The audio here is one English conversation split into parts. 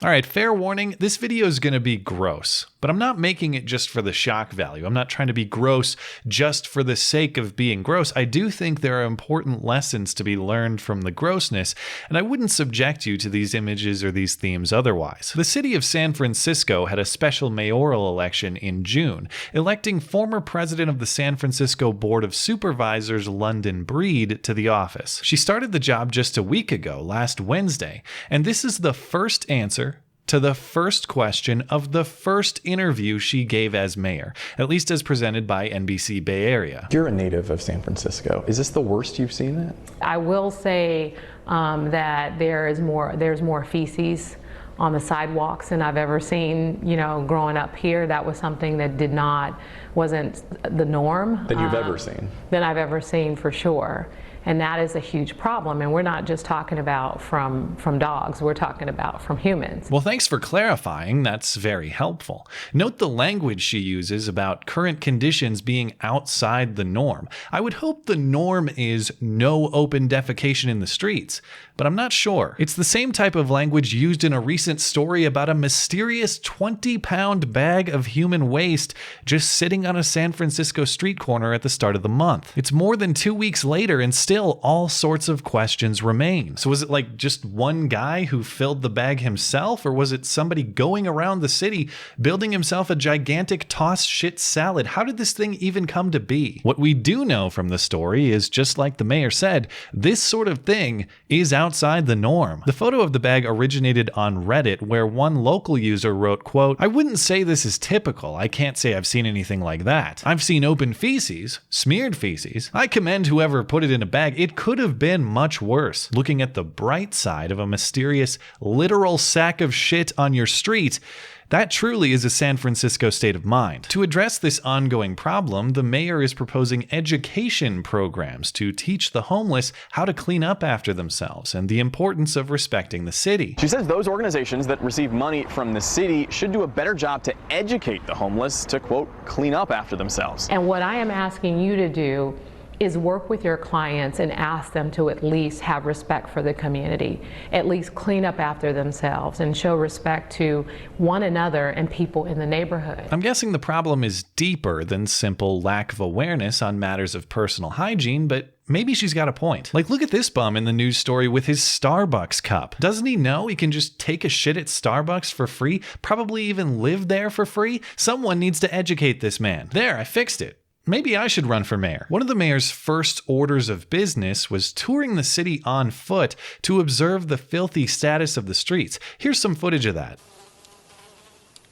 Alright, fair warning, this video is going to be gross, but I'm not making it just for the shock value. I'm not trying to be gross just for the sake of being gross. I do think there are important lessons to be learned from the grossness, and I wouldn't subject you to these images or these themes otherwise. The city of San Francisco had a special mayoral election in June, electing former president of the San Francisco Board of Supervisors, London Breed, to the office. She started the job just a week ago, last Wednesday, and this is the first answer to the first question of the first interview she gave as mayor, at least as presented by NBC Bay Area. You're a native of San Francisco. Is this the worst you've seen it? I will say that there's more feces on the sidewalks than I've ever seen. You know, growing up here, that was something that wasn't the norm. That you've ever seen? That I've ever seen, for sure. And that is a huge problem. And we're not just talking about from dogs, we're talking about from humans. Well, thanks for clarifying. That's very helpful. Note the language she uses about current conditions being outside the norm. I would hope the norm is no open defecation in the streets, but I'm not sure. It's the same type of language used in a recent story about a mysterious 20-pound bag of human waste just sitting on a San Francisco street corner at the start of the month. It's more than 2 weeks later and still all sorts of questions remain. So was it like just one guy who filled the bag himself, or was it somebody going around the city building himself a gigantic tossed shit salad? How did this thing even come to be? What we do know from the story is, just like the mayor said, this sort of thing is outside the norm. The photo of the bag originated on Reddit, where one local user wrote, quote, "I wouldn't say this is typical. I can't say I've seen anything like that. I've seen open feces, smeared feces. I commend whoever put it in a bag. It could have been much worse. Looking at the bright side of a mysterious, literal sack of shit on your street, that truly is a San Francisco state of mind." To address this ongoing problem, the mayor is proposing education programs to teach the homeless how to clean up after themselves and the importance of respecting the city. She says those organizations that receive money from the city should do a better job to educate the homeless to, quote, clean up after themselves. And what I am asking you to do is work with your clients and ask them to at least have respect for the community, at least clean up after themselves and show respect to one another and people in the neighborhood. I'm guessing the problem is deeper than simple lack of awareness on matters of personal hygiene, but maybe she's got a point. Like, look at this bum in the news story with his Starbucks cup. Doesn't he know he can just take a shit at Starbucks for free? Probably even live there for free? Someone needs to educate this man. There, I fixed it. Maybe I should run for mayor. One of the mayor's first orders of business was touring the city on foot to observe the filthy status of the streets. Here's some footage of that.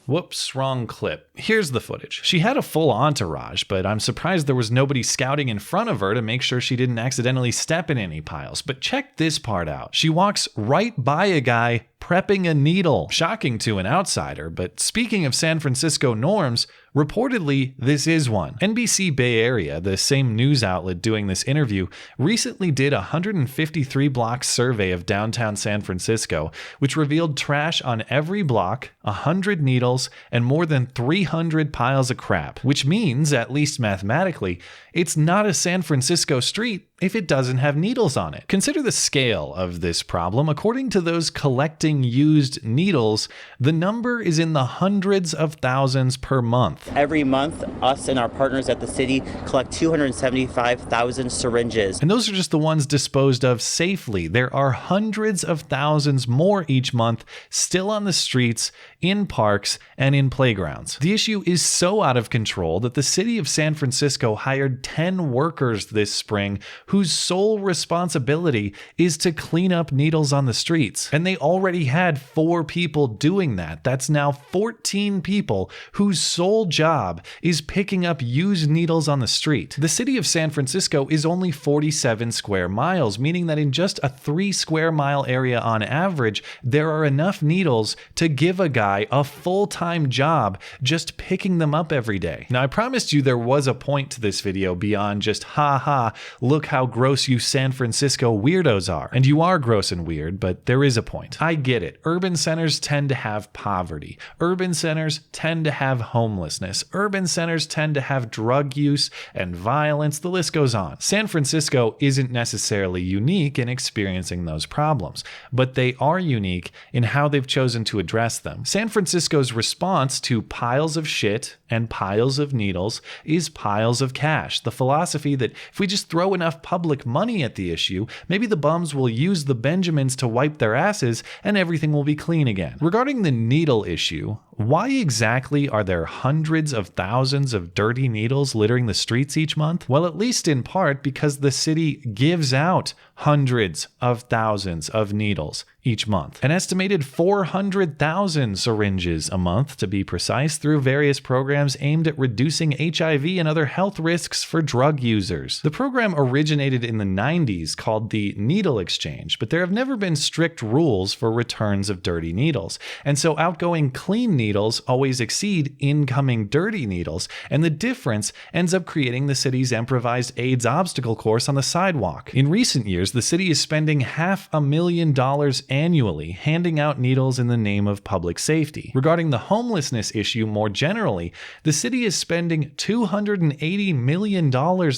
Whoops, wrong clip. Here's the footage. She had a full entourage, but I'm surprised there was nobody scouting in front of her to make sure she didn't accidentally step in any piles. But check this part out. She walks right by a guy prepping a needle. Shocking to an outsider, but speaking of San Francisco norms, reportedly this is one. NBC Bay Area, the same news outlet doing this interview, recently did a 153-block survey of downtown San Francisco, which revealed trash on every block, 100 needles, and more than 300 piles of crap, which means, at least mathematically, it's not a San Francisco street if it doesn't have needles on it. Consider the scale of this problem. According to those collecting used needles, the number is in the hundreds of thousands per month. Every month, us and our partners at the city collect 275,000 syringes. And those are just the ones disposed of safely. There are hundreds of thousands more each month still on the streets, in parks, and in playgrounds. The issue is so out of control that the city of San Francisco hired 10 workers this spring whose sole responsibility is to clean up needles on the streets. And they already had 4 people doing that. That's now 14 people whose sole job is picking up used needles on the street. The city of San Francisco is only 47 square miles, meaning that in just a 3 square mile area on average, there are enough needles to give a guy a full-time job just picking them up every day. Now, I promised you there was a point to this video beyond just, ha ha, look how gross you San Francisco weirdos are. And you are gross and weird, but there is a point. I get it. Urban centers tend to have poverty. Urban centers tend to have homelessness. homelessness. Urban centers tend to have drug use and violence. The list goes on. San Francisco isn't necessarily unique in experiencing those problems, but they are unique in how they've chosen to address them. San Francisco's response to piles of shit and piles of needles is piles of cash. The philosophy that if we just throw enough public money at the issue, maybe the bums will use the Benjamins to wipe their asses and everything will be clean again. Regarding the needle issue, why exactly are there hundreds of thousands of dirty needles littering the streets each month? Well, at least in part because the city gives out hundreds of thousands of needles each month. An estimated 400,000 syringes a month, to be precise, through various programs aimed at reducing HIV and other health risks for drug users. The program originated in the 90s called the Needle Exchange, but there have never been strict rules for returns of dirty needles, and so outgoing clean needles always exceed incoming dirty needles, and the difference ends up creating the city's improvised AIDS obstacle course on the sidewalk. In recent years, the city is spending $500,000 annually handing out needles in the name of public safety. Regarding the homelessness issue more generally, the city is spending $280 million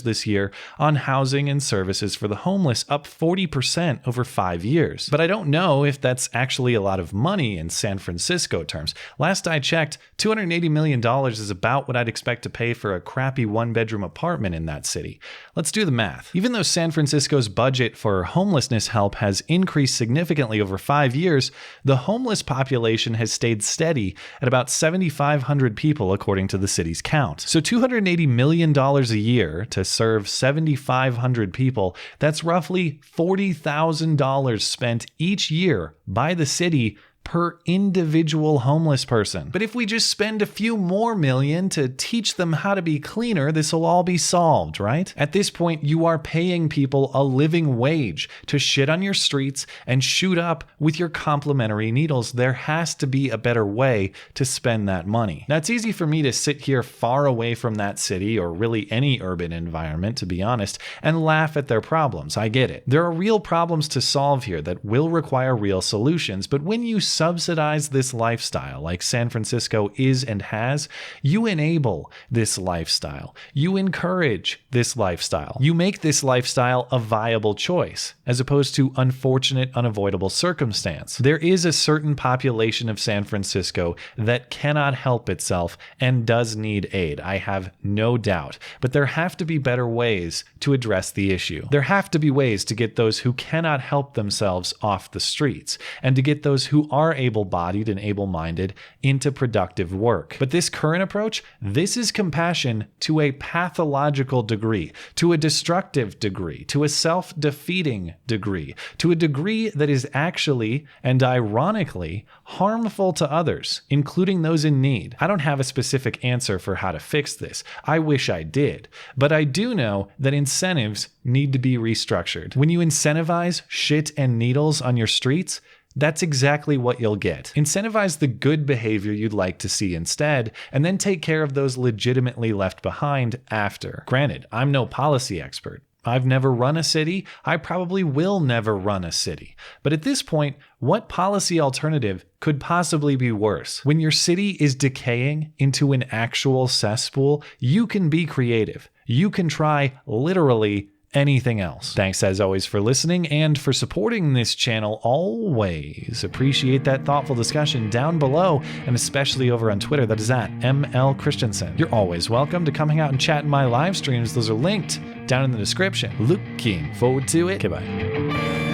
this year on housing and services for the homeless, up 40% over 5 years. But I don't know if that's actually a lot of money in San Francisco terms. Last I checked, $280 million is about what I'd expect to pay for a crappy one-bedroom apartment in that city. Let's do the math. Even though San Francisco's budget for homelessness help has increased significantly over 5 years, the homeless population has stayed steady at about 7,500 people according to the city's count. So $280 million a year to serve 7,500 people, that's roughly $40,000 spent each year by the city per individual homeless person. But if we just spend a few more million to teach them how to be cleaner, this will all be solved, right? At this point, you are paying people a living wage to shit on your streets and shoot up with your complimentary needles. There has to be a better way to spend that money. Now, it's easy for me to sit here far away from that city, or really any urban environment, to be honest, and laugh at their problems. I get it. There are real problems to solve here that will require real solutions, but when you subsidize this lifestyle like San Francisco is and has, you enable this lifestyle. You encourage this lifestyle. You make this lifestyle a viable choice, as opposed to unfortunate, unavoidable circumstance. There is a certain population of San Francisco that cannot help itself and does need aid. I have no doubt. But there have to be better ways to address the issue. There have to be ways to get those who cannot help themselves off the streets, and to get those who are able-bodied and able-minded into productive work. But this current approach, this is compassion to a pathological degree, to a destructive degree, to a self-defeating degree, to a degree that is actually, and ironically, harmful to others, including those in need. I don't have a specific answer for how to fix this. I wish I did. But I do know that incentives need to be restructured. When you incentivize shit and needles on your streets, that's exactly what you'll get. Incentivize the good behavior you'd like to see instead, and then take care of those legitimately left behind after. Granted, I'm no policy expert. I've never run a city. I probably will never run a city. But at this point, what policy alternative could possibly be worse? When your city is decaying into an actual cesspool, you can be creative. You can try literally anything else. Thanks as always for listening and for supporting this channel always. Appreciate that thoughtful discussion down below, and especially over on Twitter. That is at ML Christiansen. You're always welcome to come hang out and chat in my live streams. Those are linked down in the description. Looking forward to it. Goodbye.